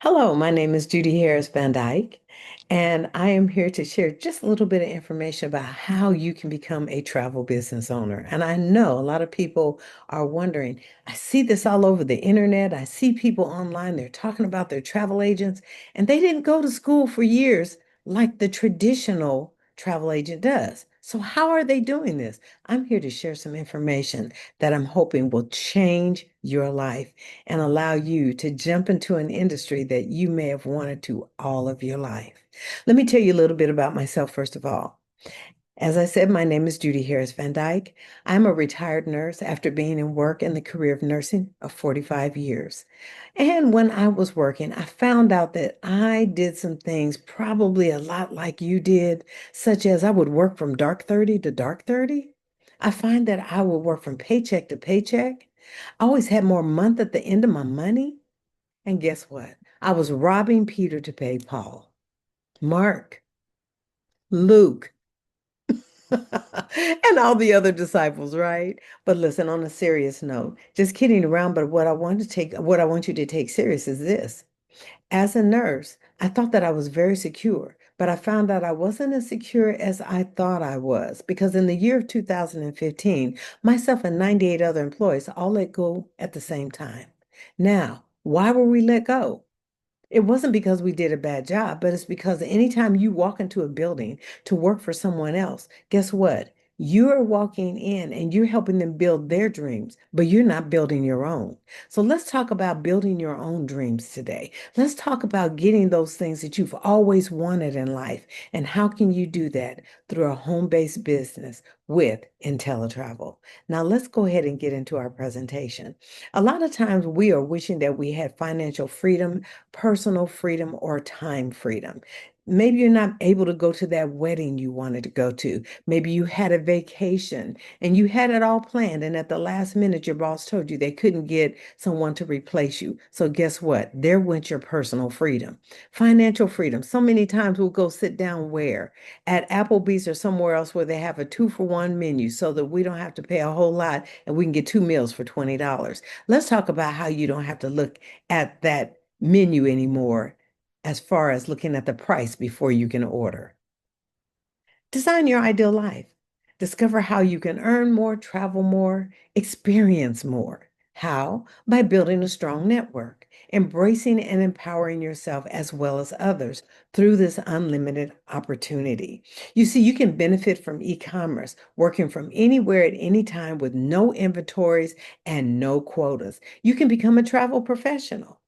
Hello, my name is Judy Harris Van Dyke, and I am here to share just a little bit of information about how you can become a travel business owner. And I know a lot of people are wondering, I see this all over the internet. I see people online, they're talking about their travel agents, and they didn't go to school for years like the traditional travel agent does. So, how are they doing this? I'm here to share some information that I'm hoping will change your life and allow you to jump into an industry that you may have wanted to all of your life. Let me tell you a little bit about myself, first of all. As I said, my name is Judy Harris Van Dyke. I'm a retired nurse after being in work in the career of nursing of 45 years. And when I was working, I found out that I did some things probably a lot like you did, such as I would work from dark 30 to dark 30. I find that I would work from paycheck to paycheck. I always had more month at the end of my money. And guess what? I was robbing Peter to pay Paul, Mark, Luke, and all the other disciples, right? But listen, on a serious note, just kidding around, but what I want you to take serious is this. As a nurse, I thought that I was very secure, but I found out I wasn't as secure as I thought I was because in the year of 2015, myself and 98 other employees all let go at the same time. Now, why were we let go? It wasn't because we did a bad job, but it's because anytime you walk into a building to work for someone else, guess what? You're walking in and you're helping them build their dreams, but you're not building your own. So let's talk about building your own dreams today. Let's talk about getting those things that you've always wanted in life. And how can you do that? Through a home-based business with IntelliTravel. Now let's go ahead and get into our presentation. A lot of times we are wishing that we had financial freedom, personal freedom, or time freedom. Maybe you're not able to go to that wedding you wanted to go to. Maybe you had a vacation and you had it all planned, and at the last minute, your boss told you they couldn't get someone to replace you. So, guess what? There went your personal freedom. Financial freedom. So many times we'll go sit down where? At Applebee's or somewhere else where they have a 2-for-1 menu so that we don't have to pay a whole lot and we can get two meals for $20. Let's talk about how you don't have to look at that menu anymore as far as looking at the price before you can order. Design your ideal life. Discover how you can earn more, travel more, experience more. How? By building a strong network, embracing and empowering yourself as well as others through this unlimited opportunity. You see, you can benefit from e-commerce, working from anywhere at any time with no inventories and no quotas. You can become a travel professional.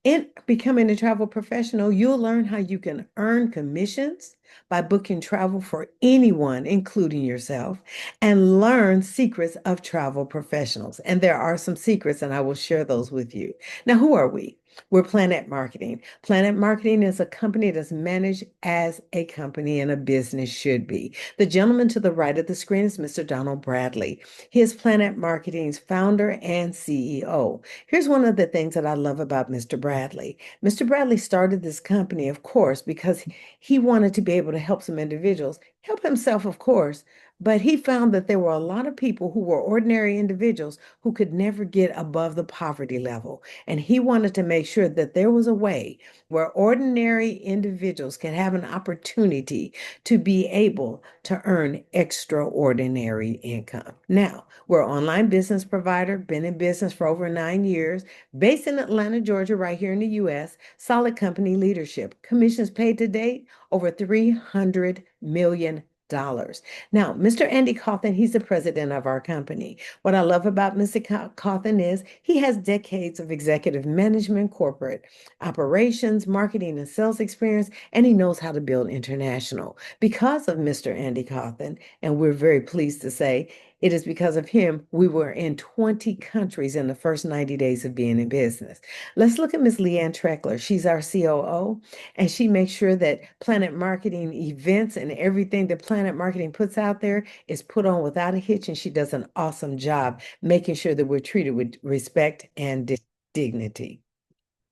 In becoming a travel professional, you'll learn how you can earn commissions by booking travel for anyone, including yourself, and learn secrets of travel professionals. And there are some secrets, and I will share those with you. Now, who are we? We're Planet Marketing. Planet Marketing is a company that's managed as a company and a business should be. The gentleman to the right of the screen is Mr. Donald Bradley. He is Planet Marketing's founder and CEO. Here's one of the things that I love about Mr. Bradley. Mr. Bradley started this company, of course, because he wanted to be able to help some individuals, help himself, of course, but he found that there were a lot of people who were ordinary individuals who could never get above the poverty level. And he wanted to make sure that there was a way where ordinary individuals can have an opportunity to be able to earn extraordinary income. Now, we're an online business provider, been in business for over 9 years, based in Atlanta, Georgia, right here in the US. Solid company leadership. Commissions paid to date over $300 million. Now, Mr. Andy Cawthon, he's the president of our company. What I love about Mr. Cawthon is he has decades of executive management, corporate operations, marketing, and sales experience, and he knows how to build international. Because of Mr. Andy Cawthon, and we're very pleased to say, it is because of him we were in 20 countries in the first 90 days of being in business. Let's look at Ms. Leanne Treckler. She's our COO, and she makes sure that Planet Marketing events and everything that Planet Marketing puts out there is put on without a hitch, and she does an awesome job making sure that we're treated with respect and dignity.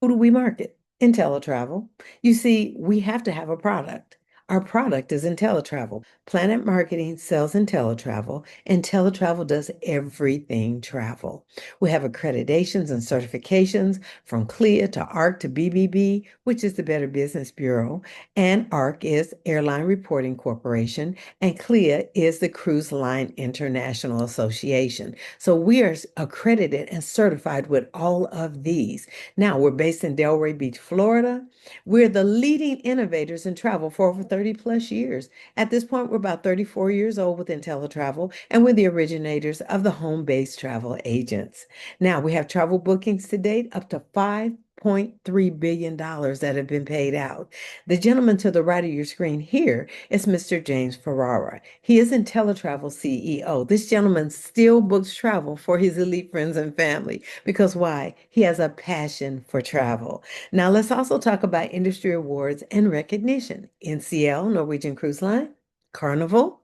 Who do we market? IntelliTravel. You see, we have to have a product. Our product is IntelliTravel. Planet Marketing sells IntelliTravel, and IntelliTravel does everything travel. We have accreditations and certifications from CLIA to ARC to BBB, which is the Better Business Bureau, and ARC is Airline Reporting Corporation, and CLIA is the Cruise Line International Association. So we are accredited and certified with all of these. Now, we're based in Delray Beach, Florida. We're the leading innovators in travel for over 30 plus years. At this point, we're about 34 years old with IntelliTravel, and we're the originators of the home-based travel agents. Now, we have travel bookings to date up to $5.3 billion that have been paid out. The gentleman to the right of your screen here is Mr. James Ferrara. He is IntelliTravel CEO. This gentleman still books travel for his elite friends and family because why? He has a passion for travel. Now, let's also talk about industry awards and recognition. NCL, Norwegian Cruise Line, Carnival,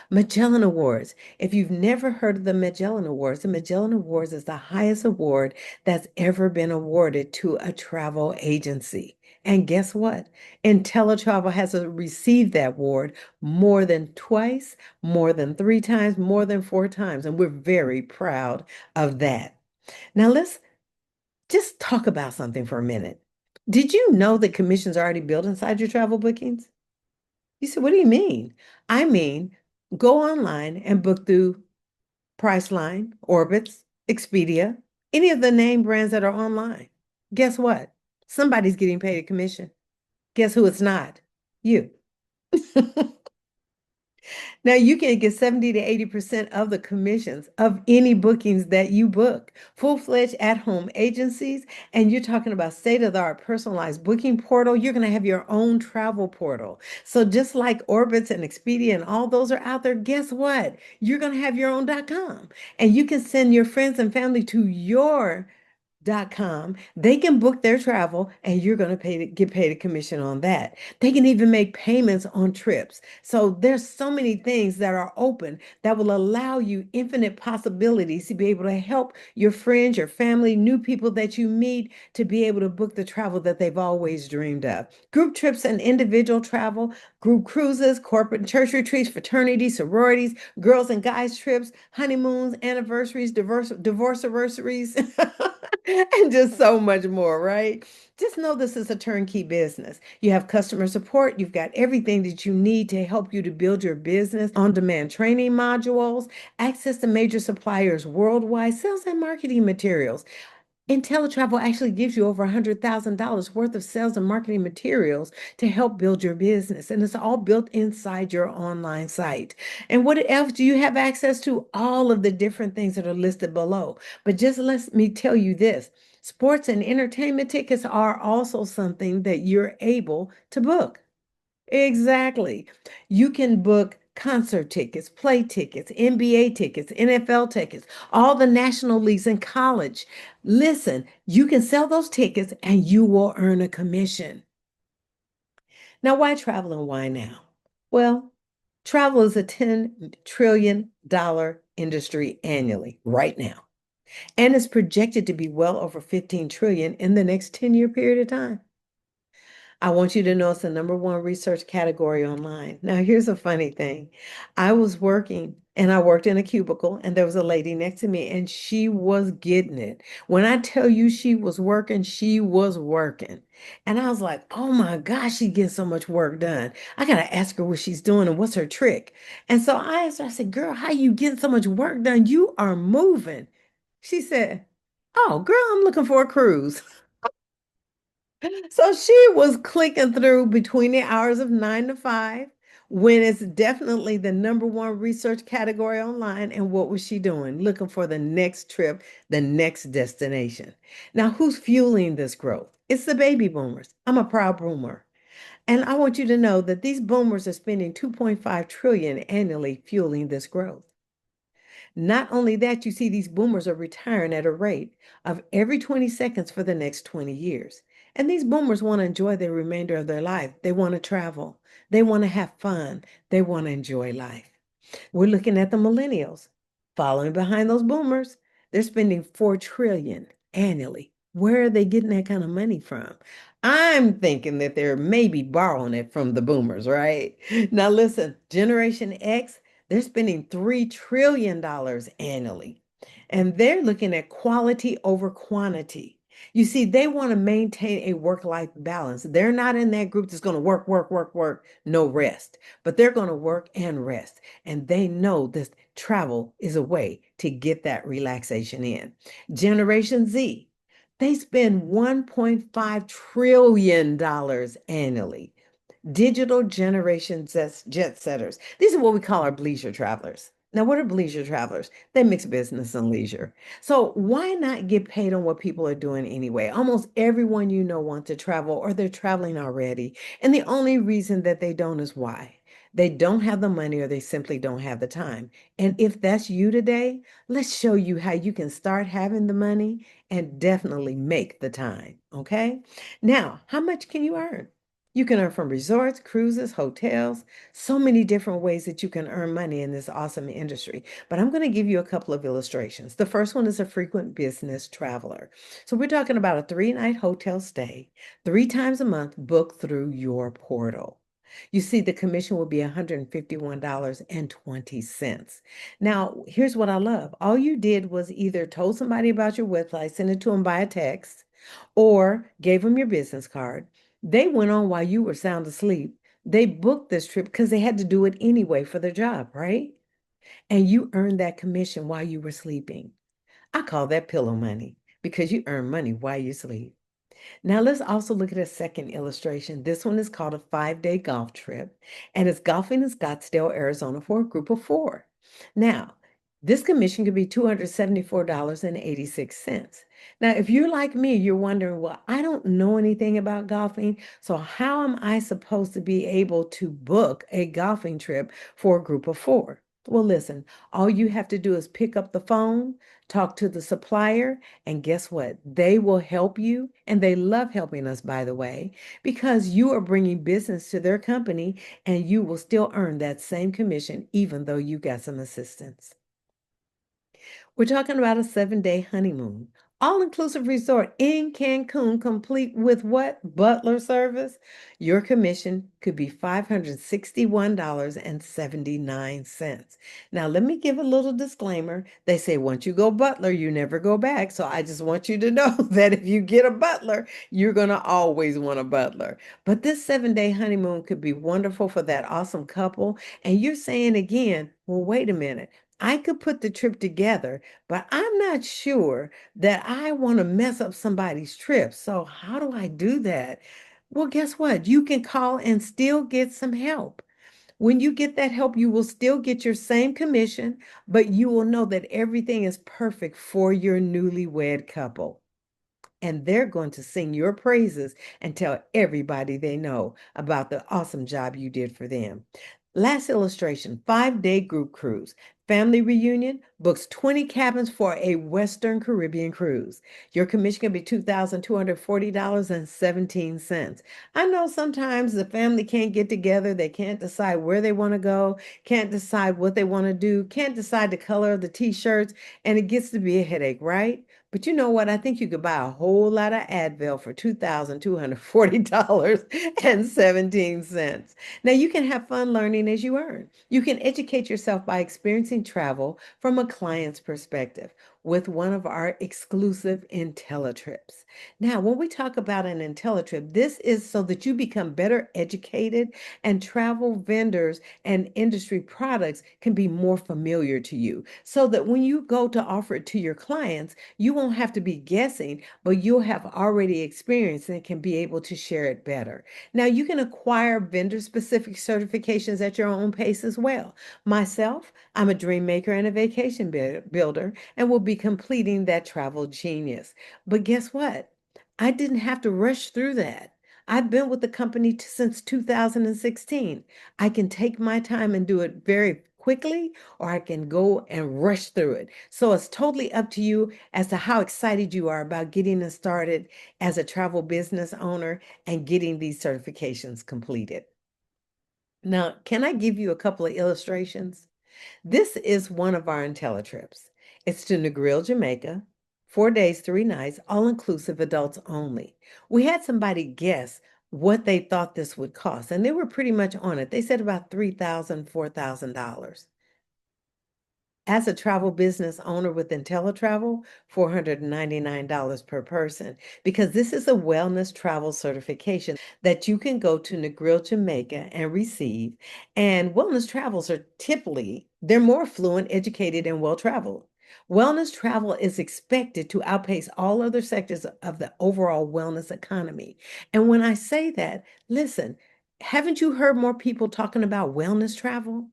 Magellan Awards. If you've never heard of the Magellan Awards, the Magellan Awards is the highest award that's ever been awarded to a travel agency. And guess what? IntelliTravel has received that award more than twice, more than three times, more than four times, and we're very proud of that. Now, let's just talk about something for a minute. Did you know that commissions are already built inside your travel bookings? You said, what do you mean? I mean, go online and book through Priceline, Orbitz, Expedia, any of the name brands that are online. Guess what? Somebody's getting paid a commission. Guess who it's not? You. Now you can get 70 to 80% of the commissions of any bookings that you book. Full-fledged at-home agencies, and you're talking about state-of-the-art personalized booking portal. You're going to have your own travel portal. So just like Orbitz and Expedia and all those are out there, guess what? You're going to have your own .com. And you can send your friends and family to your .com. They can book their travel and you're going to get paid a commission on that. They can even make payments on trips. So there's so many things that are open that will allow you infinite possibilities to be able to help your friends, your family, new people that you meet to be able to book the travel that they've always dreamed of. Group trips and individual travel, group cruises, corporate and church retreats, fraternities, sororities, girls and guys trips, honeymoons, anniversaries, divorce anniversaries. And just so much more, right? Just know this is a turnkey business. You have customer support, you've got everything that you need to help you to build your business, on-demand training modules, access to major suppliers worldwide, sales and marketing materials. IntelliTravel actually gives you over $100,000 worth of sales and marketing materials to help build your business. And it's all built inside your online site. And what else do you have access to? All of the different things that are listed below. But just let me tell you this. Sports and entertainment tickets are also something that you're able to book. Exactly. You can book concert tickets, play tickets, NBA tickets, NFL tickets, all the national leagues in college. Listen, you can sell those tickets and you will earn a commission. Now, why travel and why now? Well, travel is a $10 trillion industry annually right now, and it's projected to be well over 15 trillion in the next 10-year period of time. I want you to know it's the number one research category online. Now, here's a funny thing. I was working and I worked in a cubicle, and there was a lady next to me, and she was getting it. When I tell you she was working, she was working. And I was like, oh my gosh, she gets so much work done. I got to ask her what she's doing and what's her trick. And so I asked her, I said, girl, how you getting so much work done? You are moving. She said, oh, girl, I'm looking for a cruise. So she was clicking through between the hours of 9 to 5 when it's definitely the number one research category online. And what was she doing? Looking for the next trip, the next destination. Now, who's fueling this growth? It's the baby boomers. I'm a proud boomer. And I want you to know that these boomers are spending 2.5 trillion annually fueling this growth. Not only that, you see these boomers are retiring at a rate of every 20 seconds for the next 20 years. And these boomers want to enjoy the remainder of their life. They want to travel. They want to have fun. They want to enjoy life. We're looking at the millennials following behind those boomers. They're spending 4 trillion annually. Where are they getting that kind of money from? I'm thinking that they're maybe borrowing it from the boomers, right? Now, listen, Generation X, they're spending $3 trillion annually, and they're looking at quality over quantity. You see, they want to maintain a work-life balance. They're not in that group that's going to work, work, work, work, no rest, but they're going to work and rest. And they know this travel is a way to get that relaxation in. Generation Z, they spend $1.5 trillion annually. Digital generation jet setters. These are what we call our bleisure travelers. Now, what are bleisure travelers? They mix business and leisure. So why not get paid on what people are doing anyway? Almost everyone you know wants to travel or they're traveling already. And the only reason that they don't is why? They don't have the money or they simply don't have the time. And if that's you today, let's show you how you can start having the money and definitely make the time. Okay. Now, how much can you earn? You can earn from resorts, cruises, hotels, so many different ways that you can earn money in this awesome industry. But I'm going to give you a couple of illustrations. The first one is a frequent business traveler. So we're talking about a 3-night hotel stay, 3 times a month, booked through your portal. You see, the commission will be $151.20. Now, here's what I love. All you did was either told somebody about your website, sent it to them by a text, or gave them your business card. They went on while you were sound asleep. They booked this trip because they had to do it anyway for their job, right? And you earned that commission while you were sleeping. I call that pillow money because you earn money while you sleep. Now let's also look at a second illustration. This one is called a 5-day golf trip, and it's golfing in Scottsdale, Arizona for a group of 4. Now, this commission could be $274.86. Now, if you're like me, you're wondering, well, I don't know anything about golfing, so how am I supposed to be able to book a golfing trip for a group of 4? Well, listen, all you have to do is pick up the phone, talk to the supplier, and guess what? They will help you. And they love helping us, by the way, because you are bringing business to their company and you will still earn that same commission, even though you got some assistance. We're talking about a 7-day honeymoon, all-inclusive resort in Cancun, complete with what? Butler service. Your commission could be $561.79. Now, let me give a little disclaimer. They say once you go butler, you never go back. So I just want you to know that if you get a butler, you're going to always want a butler. But this 7-day honeymoon could be wonderful for that awesome couple. And you're saying again, well, wait a minute. I could put the trip together, but I'm not sure that I want to mess up somebody's trip. So, how do I do that? Well, guess what? You can call and still get some help. When you get that help, you will still get your same commission, but you will know that everything is perfect for your newlywed couple. And they're going to sing your praises and tell everybody they know about the awesome job you did for them. Last illustration, 5-day group cruise. Family reunion books 20 cabins for a Western Caribbean cruise. Your commission can be $2,240.17. I know sometimes the family can't get together. They can't decide where they want to go, can't decide what they want to do, can't decide the color of the t-shirts, and it gets to be a headache, right? But you know what? I think you could buy a whole lot of Advil for $2,240.17. Now, you can have fun learning as you earn. You can educate yourself by experiencing travel from a client's perspective with one of our exclusive IntelliTrips. Now, when we talk about an IntelliTrip, this is so that you become better educated and travel vendors and industry products can be more familiar to you so that when you go to offer it to your clients, you won't have to be guessing, but you'll have already experienced and can be able to share it better. Now, you can acquire vendor specific certifications at your own pace as well. Myself, I'm a dream maker and a vacation builder and will be completing that travel genius. But guess what? I didn't have to rush through that. I've been with the company since 2016. I can take my time and do it very quickly, or I can go and rush through it. So it's totally up to you as to how excited you are about getting started as a travel business owner and getting these certifications completed. Now, can I give you a couple of illustrations? This is one of our IntelliTrips. It's to Negril, Jamaica. 4 days, 3 nights, all inclusive, adults only. We had somebody guess what they thought this would cost, and they were pretty much on it. They said about $3,000, $4,000. As a travel business owner with IntelliTravel, $499 per person, because this is a wellness travel certification that you can go to Negril, Jamaica and receive. And wellness travels are typically, they're more fluent, educated, and well-traveled. Wellness travel is expected to outpace all other sectors of the overall wellness economy. And when I say that, listen, haven't you heard more people talking about wellness travel?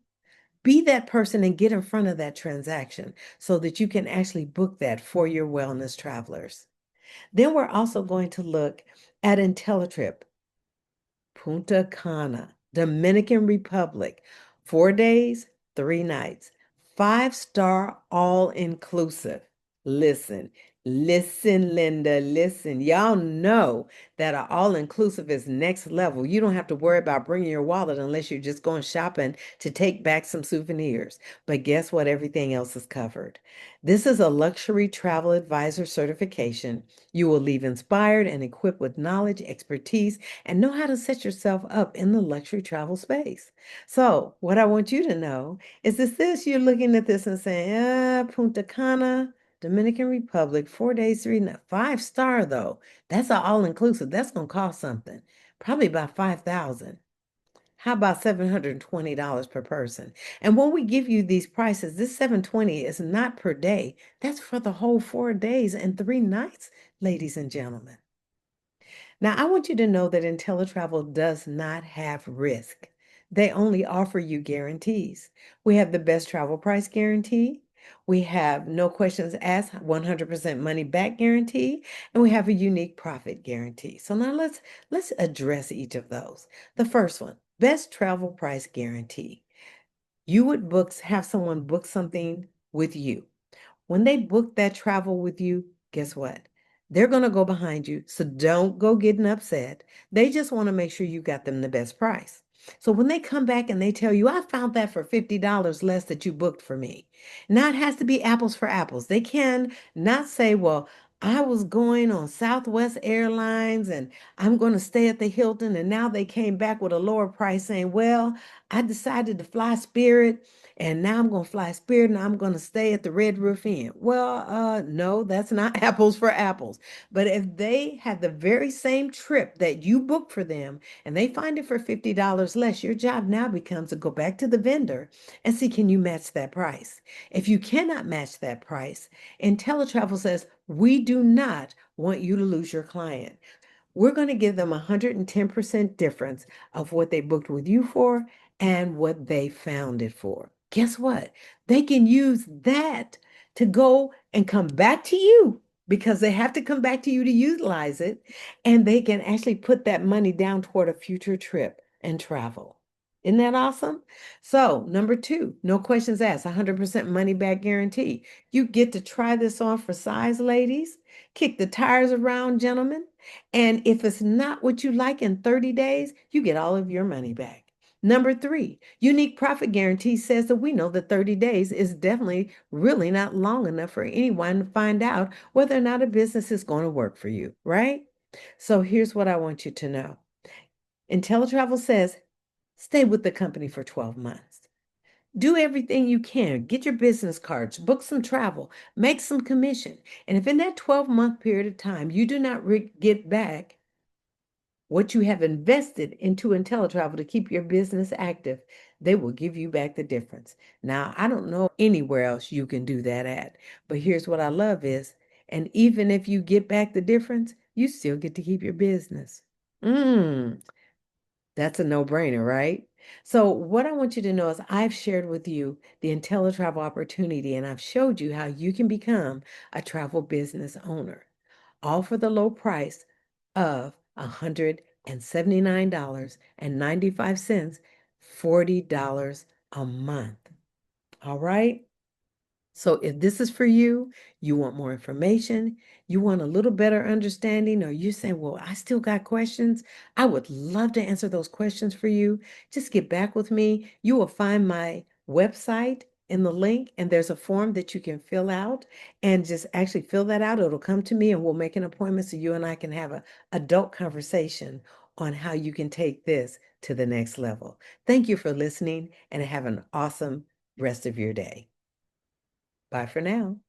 Be that person and get in front of that transaction so that you can actually book that for your wellness travelers. Then we're also going to look at IntelliTrip, Punta Cana, Dominican Republic, 4 days, 3 nights, 5-star all inclusive. Listen, listen, Linda, listen. Y'all know that an all inclusive is next level. You don't have to worry about bringing your wallet unless you're just going shopping to take back some souvenirs. But guess what? Everything else is covered. This is a luxury travel advisor certification. You will leave inspired and equipped with knowledge, expertise, and know how to set yourself up in the luxury travel space. So, what I want you to know is this you're looking at this and saying, Punta Cana, Dominican Republic, 4 days, 3 nights, 5-star though. That's an all-inclusive. That's gonna cost something. Probably about 5,000. How about $720 per person? And when we give you these prices, this 720 is not per day. That's for the whole 4 days and 3 nights, ladies and gentlemen. Now, I want you to know that IntelliTravel does not have risk. They only offer you guarantees. We have the best travel price guarantee. We have no questions asked, 100% money back guarantee, and we have a unique profit guarantee. So now let's address each of those. The first one, best travel price guarantee. You would have someone book something with you. When they book that travel with you, guess what? They're going to go behind you. So don't go getting upset. They just want to make sure you got them the best price. So when they come back and they tell you, I found that for $50 less that you booked for me. Now it has to be apples for apples. They can not say, well, I was going on Southwest Airlines and I'm going to stay at the Hilton. And now they came back with a lower price saying, well, I decided to fly Spirit and now I'm going to fly Spirit and I'm going to stay at the Red Roof Inn. Well, no, that's not apples for apples. But if they have the very same trip that you booked for them and they find it for $50 less, your job now becomes to go back to the vendor and see, can you match that price? If you cannot match that price, IntelliTravel says, we do not want you to lose your client. We're going to give them 110% difference of what they booked with you for and what they found it for. Guess what? They can use that to go and come back to you because they have to come back to you to utilize it. And they can actually put that money down toward a future trip and travel. Isn't that awesome? So, number two, no questions asked, 100% money back guarantee. You get to try this on for size, ladies. Kick the tires around, gentlemen. And if it's not what you like in 30 days, you get all of your money back. Number three, unique profit guarantee says that we know that 30 days is definitely really not long enough for anyone to find out whether or not a business is going to work for you, right? So here's what I want you to know. IntelliTravel says stay with the company for 12 months. Do everything you can. Get your business cards, book some travel, make some commission. And if in that 12-month period of time you do not get back what you have invested into IntelliTravel to keep your business active, they will give you back the difference. Now, I don't know anywhere else you can do that at, but here's what I love is, and even if you get back the difference, you still get to keep your business. Mm, that's a no-brainer, right? So what I want you to know is I've shared with you the IntelliTravel opportunity, and I've showed you how you can become a travel business owner, all for the low price of $179.95, $40 a month. All right? So if this is for you, you want more information, you want a little better understanding, or you're saying, well, I still got questions, I would love to answer those questions for you. Just get back with me. You will find my website in the link, and there's a form that you can fill out and just actually fill that out. It'll come to me and we'll make an appointment so you and I can have a adult conversation on how you can take this to the next level. Thank you for listening and have an awesome rest of your day. Bye for now.